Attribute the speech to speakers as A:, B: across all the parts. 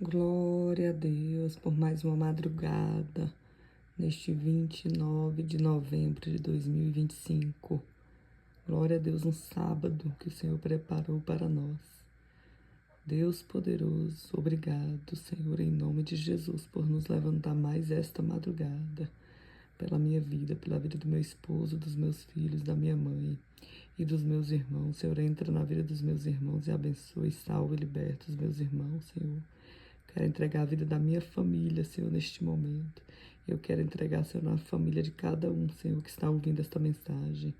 A: Glória a Deus por mais uma madrugada, neste 29 de novembro de 2025. Glória a Deus, um sábado que o Senhor preparou para nós. Deus poderoso, obrigado, Senhor, em nome de Jesus, por nos levantar mais esta madrugada, pela minha vida, pela vida do meu esposo, dos meus filhos, da minha mãe e dos meus irmãos. Senhor, entra na vida dos meus irmãos e abençoe, salve e liberta os meus irmãos, Senhor. Quero entregar a vida da minha família, Senhor, neste momento. Eu quero entregar, Senhor, na família de cada um, Senhor, que está ouvindo esta mensagem.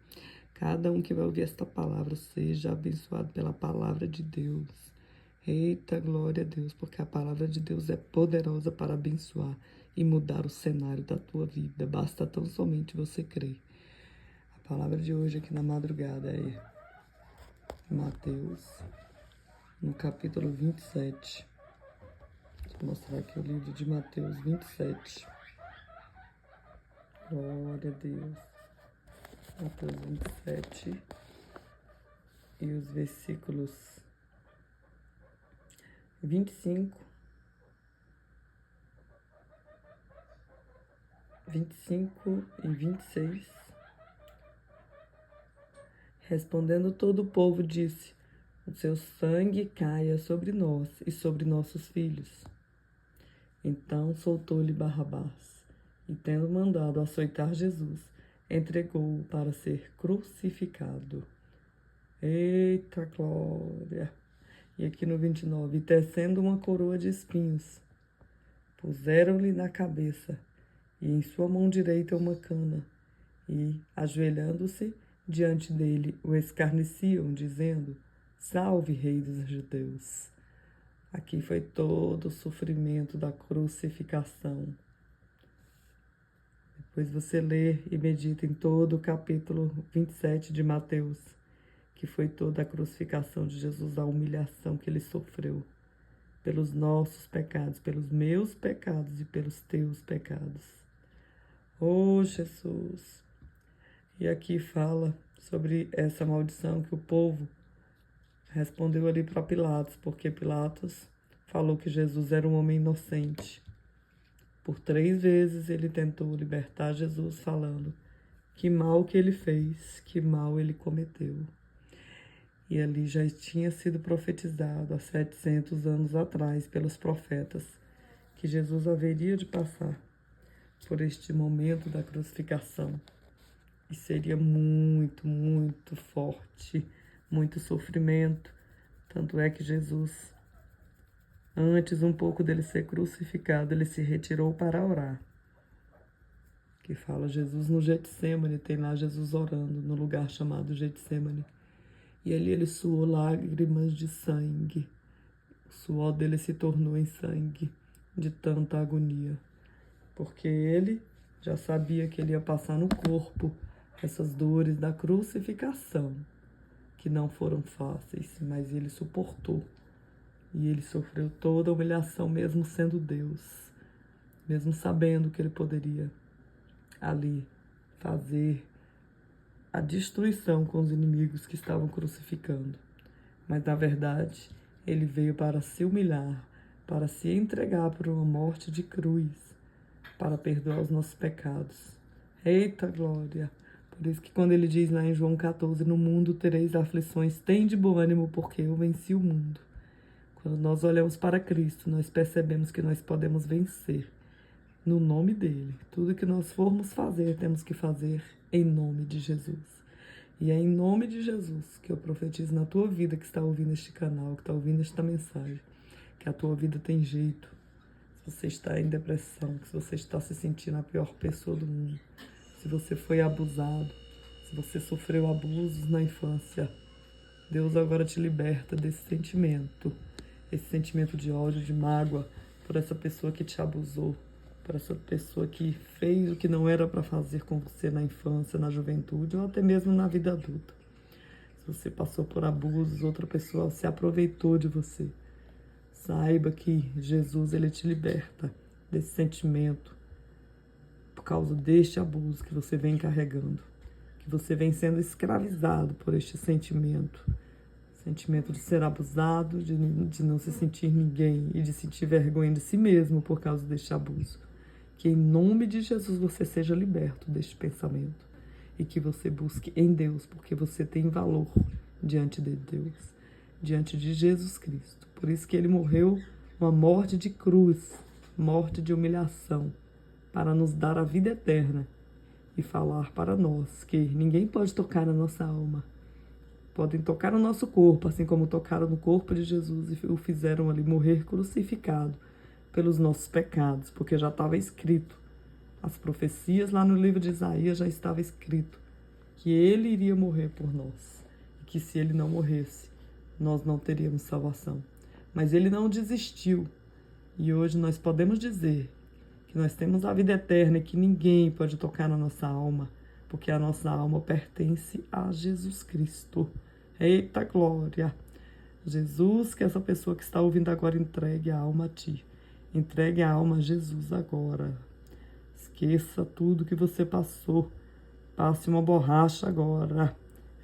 A: Cada um que vai ouvir esta palavra seja abençoado pela palavra de Deus. Eita, glória a Deus, porque a palavra de Deus é poderosa para abençoar e mudar o cenário da tua vida. Basta tão somente você crer. A palavra de hoje aqui na madrugada é Mateus, no capítulo 27. Vou mostrar aqui o livro de Mateus 27. Glória a Deus. Mateus 27. E os versículos 25 e 26. Respondendo todo o povo disse: o seu sangue caia sobre nós e sobre nossos filhos. Então soltou-lhe Barrabás, e tendo mandado açoitar Jesus, entregou-o para ser crucificado. Eita glória! E aqui no 29, e tecendo uma coroa de espinhos, puseram-lhe na cabeça, e em sua mão direita uma cana, e, ajoelhando-se diante dele, o escarneciam, dizendo: Salve, Rei dos Judeus! Aqui foi todo o sofrimento da crucificação. Depois você lê e medita em todo o capítulo 27 de Mateus, que foi toda a crucificação de Jesus, a humilhação que ele sofreu pelos nossos pecados, pelos meus pecados e pelos teus pecados. Oh, Jesus! E aqui fala sobre essa maldição que o povo respondeu ali para Pilatos, porque Pilatos falou que Jesus era um homem inocente. Por 3 vezes ele tentou libertar Jesus, falando que mal que ele fez, que mal ele cometeu. E ali já tinha sido profetizado há 700 anos atrás pelos profetas que Jesus haveria de passar por este momento da crucificação. E seria muito, muito forte, muito sofrimento. Tanto é que Jesus, antes um pouco dele ser crucificado, ele se retirou para orar. Que fala Jesus no Getsêmani, tem lá Jesus orando no lugar chamado Getsêmani. E ali ele suou lágrimas de sangue. O suor dele se tornou em sangue de tanta agonia. Porque ele já sabia que ele ia passar no corpo essas dores da crucificação, que não foram fáceis, mas ele suportou. E ele sofreu toda a humilhação, mesmo sendo Deus, mesmo sabendo que ele poderia ali fazer a destruição com os inimigos que estavam crucificando. Mas, na verdade, ele veio para se humilhar, para se entregar por uma morte de cruz, para perdoar os nossos pecados. Eita glória! Por isso que quando ele diz lá em João 14, no mundo tereis aflições, tende bom ânimo, porque eu venci o mundo. Quando nós olhamos para Cristo, nós percebemos que nós podemos vencer no nome dele. Tudo que nós formos fazer, temos que fazer em nome de Jesus. E é em nome de Jesus que eu profetizo na tua vida que está ouvindo este canal, que está ouvindo esta mensagem, que a tua vida tem jeito. Se você está em depressão, se você está se sentindo a pior pessoa do mundo, se você foi abusado, se você sofreu abusos na infância, Deus agora te liberta desse sentimento, esse sentimento de ódio, de mágoa por essa pessoa que te abusou, por essa pessoa que fez o que não era para fazer com você na infância, na juventude ou até mesmo na vida adulta. Se você passou por abusos, outra pessoa se aproveitou de você, saiba que Jesus, ele te liberta desse sentimento por causa deste abuso que você vem carregando, que você vem sendo escravizado por este sentimento. sentimento de ser abusado, de não se sentir ninguém e de sentir vergonha de si mesmo por causa deste abuso. Que em nome de Jesus você seja liberto deste pensamento e que você busque em Deus, porque você tem valor diante de Deus, diante de Jesus Cristo. Por isso que ele morreu uma morte de cruz, morte de humilhação, para nos dar a vida eterna e falar para nós que ninguém pode tocar na nossa alma. Podem tocar no nosso corpo, assim como tocaram no corpo de Jesus e o fizeram ali morrer crucificado pelos nossos pecados, porque já estava escrito. As profecias lá no livro de Isaías já estava escrito que ele iria morrer por nós. E que se ele não morresse, nós não teríamos salvação. Mas ele não desistiu. E hoje nós podemos dizer que nós temos a vida eterna e que ninguém pode tocar na nossa alma, porque a nossa alma pertence a Jesus Cristo. Eita glória! Jesus, que essa pessoa que está ouvindo agora entregue a alma a ti. Entregue a alma a Jesus agora. Esqueça tudo que você passou. Passe uma borracha agora.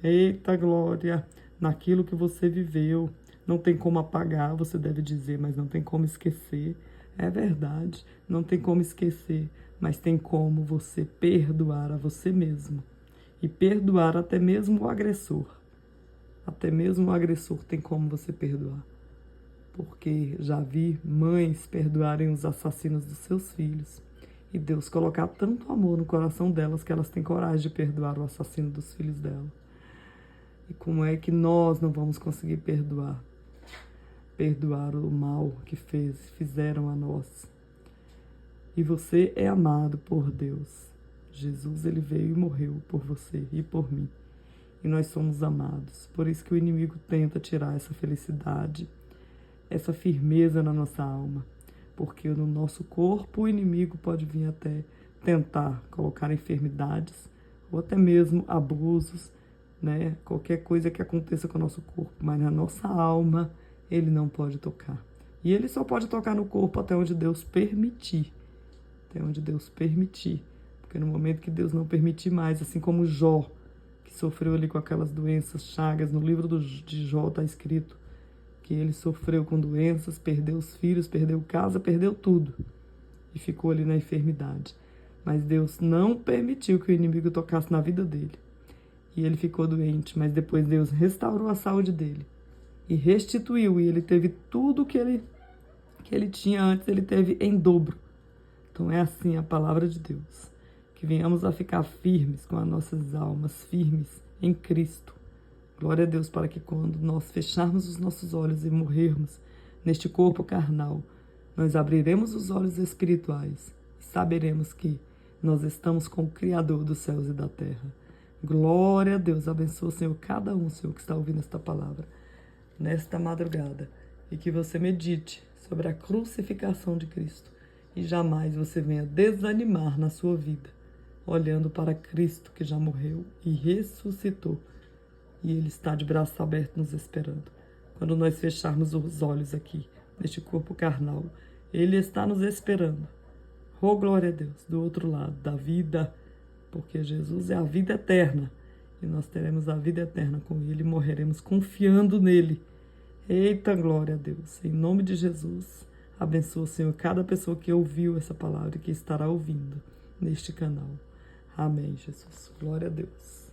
A: Eita glória! Naquilo que você viveu. Não tem como apagar, você deve dizer, mas não tem como esquecer. É verdade, não tem como esquecer, mas tem como você perdoar a você mesmo. E perdoar até mesmo o agressor. Até mesmo o agressor tem como você perdoar. Porque já vi mães perdoarem os assassinos dos seus filhos. E Deus colocar tanto amor no coração delas que elas têm coragem de perdoar o assassino dos filhos dela. E como é que nós não vamos conseguir perdoar? Perdoar o mal que fizeram a nós. E você é amado por Deus. Jesus, ele veio e morreu por você e por mim. E nós somos amados. Por isso que o inimigo tenta tirar essa felicidade, essa firmeza na nossa alma. Porque no nosso corpo o inimigo pode vir até tentar colocar enfermidades ou até mesmo abusos, né? Qualquer coisa que aconteça com o nosso corpo. Mas na nossa alma ele não pode tocar. E ele só pode tocar no corpo até onde Deus permitir. Até onde Deus permitir. Porque no momento que Deus não permitir mais, assim como Jó, que sofreu ali com aquelas doenças, chagas, no livro de Jó está escrito que ele sofreu com doenças, perdeu os filhos, perdeu casa, perdeu tudo. E ficou ali na enfermidade. Mas Deus não permitiu que o inimigo tocasse na vida dele. E ele ficou doente, mas depois Deus restaurou a saúde dele. E restituiu, e ele teve tudo que ele tinha antes, ele teve em dobro. Então é assim a palavra de Deus. Que venhamos a ficar firmes com as nossas almas, firmes em Cristo. Glória a Deus para que quando nós fecharmos os nossos olhos e morrermos neste corpo carnal, nós abriremos os olhos espirituais e saberemos que nós estamos com o Criador dos céus e da terra. Glória a Deus, abençoa, Senhor, cada um, Senhor, que está ouvindo esta palavra nesta madrugada, e que você medite sobre a crucificação de Cristo e jamais você venha desanimar na sua vida, olhando para Cristo que já morreu e ressuscitou, e Ele está de braços abertos nos esperando. Quando nós fecharmos os olhos aqui, neste corpo carnal, Ele está nos esperando. Oh, glória a Deus, do outro lado da vida, porque Jesus é a vida eterna. E nós teremos a vida eterna com Ele e morreremos confiando nele. Eita, glória a Deus. Em nome de Jesus, abençoa, Senhor, cada pessoa que ouviu essa palavra e que estará ouvindo neste canal. Amém, Jesus. Glória a Deus.